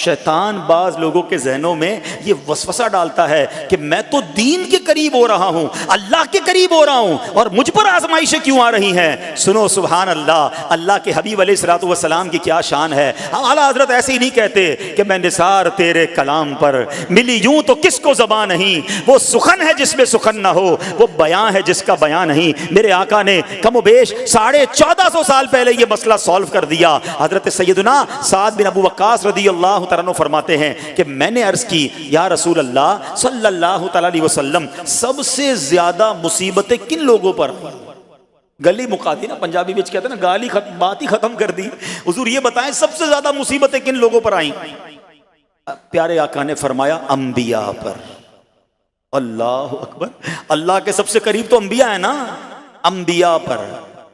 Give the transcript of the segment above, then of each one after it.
शैतान बाज लोगों के जहनों में ये वसवसा डालता है कि मैं तो दीन के करीब हो रहा हूं, अल्लाह के करीब हो रहा हूं, और मुझ पर आजमाइशें क्यों आ रही हैं। सुनो सुभान अल्लाह, अल्लाह के हबीब अलैहिस्सलातु वस्सलाम की क्या शान है। आला हजरत ऐसे ही नहीं कहते कि मैं निसार तेरे कलाम पर, मिली यूं तो किसको ज़बान नहीं, वो सुखन है जिसमें सुखन ना हो, वो बयां है जिसका बयां नहीं। मेरे आका ने कमोबेश 1450 साल पहले ये मसला सॉल्व कर दिया। हजरत सैयदना साद बिन अबू वक्कास रदियल्लाहु तआला अन्हु फरमाते हैं कि मैंने अर्ज की, या रसूल अल्लाह सल्लल्लाहु तआला अलैहि वसल्लम, सबसे ज्यादा मुसीबतें किन लोगों पर? गली मुका दी ना, पंजाबी में कहते हैं ना, गाली बात ही खत्म कर दी। हुजूर ये बताएं सबसे ज्यादा मुसीबतें किन लोगों पर आई? प्यारे आका ने फरमाया अंबिया पर। अल्लाह अकबर, अल्लाह के सबसे करीब तो अंबिया है ना, अंबिया पर,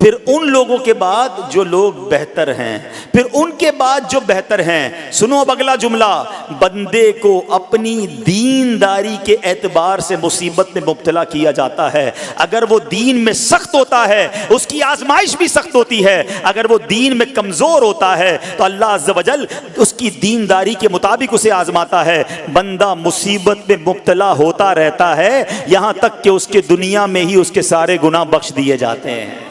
फिर उन लोगों के बाद जो लोग बेहतर हैं, फिर उनके बाद जो बेहतर हैं। सुनो अब अगला जुमला, बंदे को अपनी दीनदारी के एतबार से मुसीबत में मुब्तला किया जाता है। अगर वो दीन में सख्त होता है उसकी आजमाइश भी सख्त होती है, अगर वो दीन में कमजोर होता है तो अल्लाह अज़्ज़ व जल उसकी दीनदारी के मुताबिक उसे आजमाता है। बंदा मुसीबत में मुब्तला होता रहता है यहां तक कि उसके दुनिया में ही उसके सारे गुनाह बख्श दिए जाते हैं।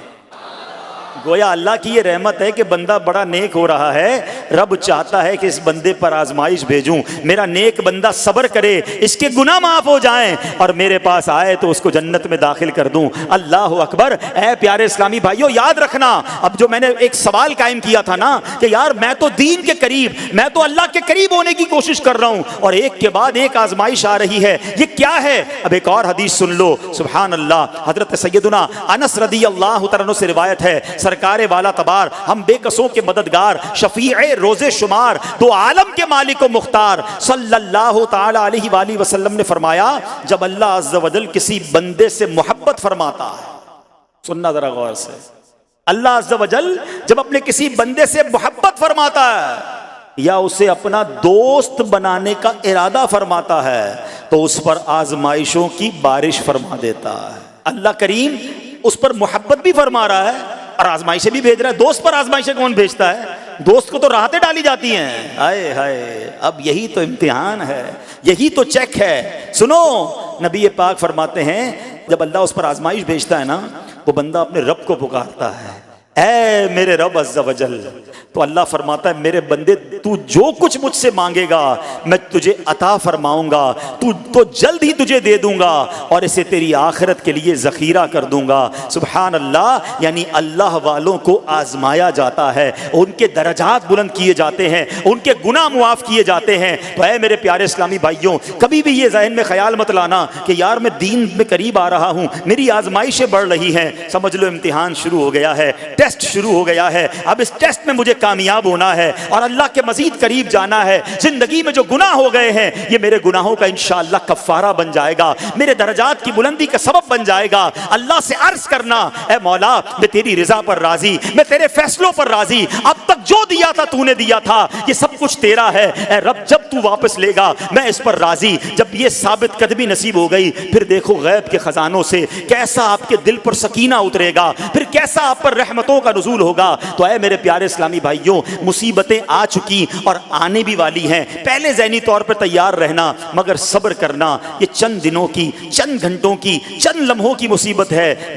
गोया अल्लाह की ये रहमत है कि बंदा बड़ा नेक हो रहा है, रब चाहता है कि इस बंदे पर आजमाइश भेजूं, मेरा नेक बंदा सब्र करे, इसके गुनाह माफ हो जाएं और मेरे पास आए तो उसको जन्नत में दाखिल कर दूं। अल्लाह अकबर। ऐ प्यारे इस्लामी भाइयों, याद रखना, अब जो मैंने एक सवाल कायम किया था ना कि यार मैं तो दीन के करीब, मैं तो अल्लाह के करीब होने की कोशिश कर रहा हूं और एक के बाद एक आजमाइश आ रही है, ये क्या है? अब एक और हदीस सुन लो, सुभान अल्लाह। हजरत सैयदना अनस रदियल्लाहु तआला अन्हु से रिवायत है, सरकारे वाला तबार, हम बेकसों के मददगार, शफीए रोजे शुमार, दो आलम के मालिक व मुख्तार सल्लल्लाहु तआला अलैहि वसल्लम ने फरमाया, जब अल्लाह अज़्ज़ व जल किसी बंदे से मोहब्बत फरमाता है, सुनना जरा गौर से, अल्लाह अज़्ज़ व जल जब अपने किसी बंदे से मोहब्बत फरमाता है या उसे अपना दोस्त बनाने का इरादा फरमाता है तो उस पर आजमाइशों की बारिश फरमा देता है। अल्लाह करीम उस पर मोहब्बत भी फरमा रहा है और आजमाइशें भी भेज रहा है। दोस्त पर आजमाइशें कौन भेजता है? दोस्त को तो राहतें डाली जाती हैं। हाय हाय, अब यही तो इम्तिहान है, यही तो चेक है। सुनो, नबी पाक फरमाते हैं जब अल्लाह उस पर आजमाइश भेजता है ना, वो बंदा अपने रब को पुकारता है, ऐ मेरे रब अज़्ज़ व जल। तो अल्लाह फरमाता है, मेरे बंदे तू जो कुछ मुझसे मांगेगा मैं तुझे अता फरमाऊंगा, तू तो जल्द ही तुझे दे दूंगा और इसे तेरी आखिरत के लिए ज़ख़ीरा कर दूंगा। सुभान अल्लाह। यानी अल्लाह वालों को आजमाया जाता है, उनके दर्जात बुलंद किए जाते हैं, उनके गुनाह मुआफ़ किए जाते हैं। तो ऐ मेरे प्यारे इस्लामी भाइयों, कभी भी ये जहन में ख्याल मत लाना कि यार मैं दीन में करीब आ रहा हूँ, मेरी आजमाइशें बढ़ रही हैं। समझ लो इम्तिहान शुरू हो गया है, टेस्ट शुरू हो गया है। अब इस टेस्ट में मुझे कामयाब होना है और अल्लाह के मजीद करीब जाना है। जिंदगी में जो गुनाह हो गए हैं ये मेरे गुनाहों का इंशाअल्लाह कफ़ारा बन जाएगा, मेरे दर्जात की बुलंदी का सबब बन जाएगा। अल्लाह से अर्ज करना, ए मौला मैं तेरी रिजा पर राजी, मैं तेरे फैसलों पर राजी, अब तक जो दिया था तूने दिया था, ये सब कुछ तेरा है। ए रब जब तू वापस लेगा मैं इस पर राजी। जब ये साबित कदमी नसीब हो गई, फिर देखो गैब के खजानों से कैसा आपके दिल पर सकीना उतरेगा, फिर कैसा आप पर रहमतों का नुज़ूल होगा। तो ऐ मेरे प्यारे इस्लामी भाइयों, मुसीबतें आ चुकी और आने भी वाली हैं। पहले ज़हनी तौर पर तैयार रहना, मगर सब्र करना। ये चंद दिनों की, चंद घंटों की, चंद लम्हों की मुसीबत है।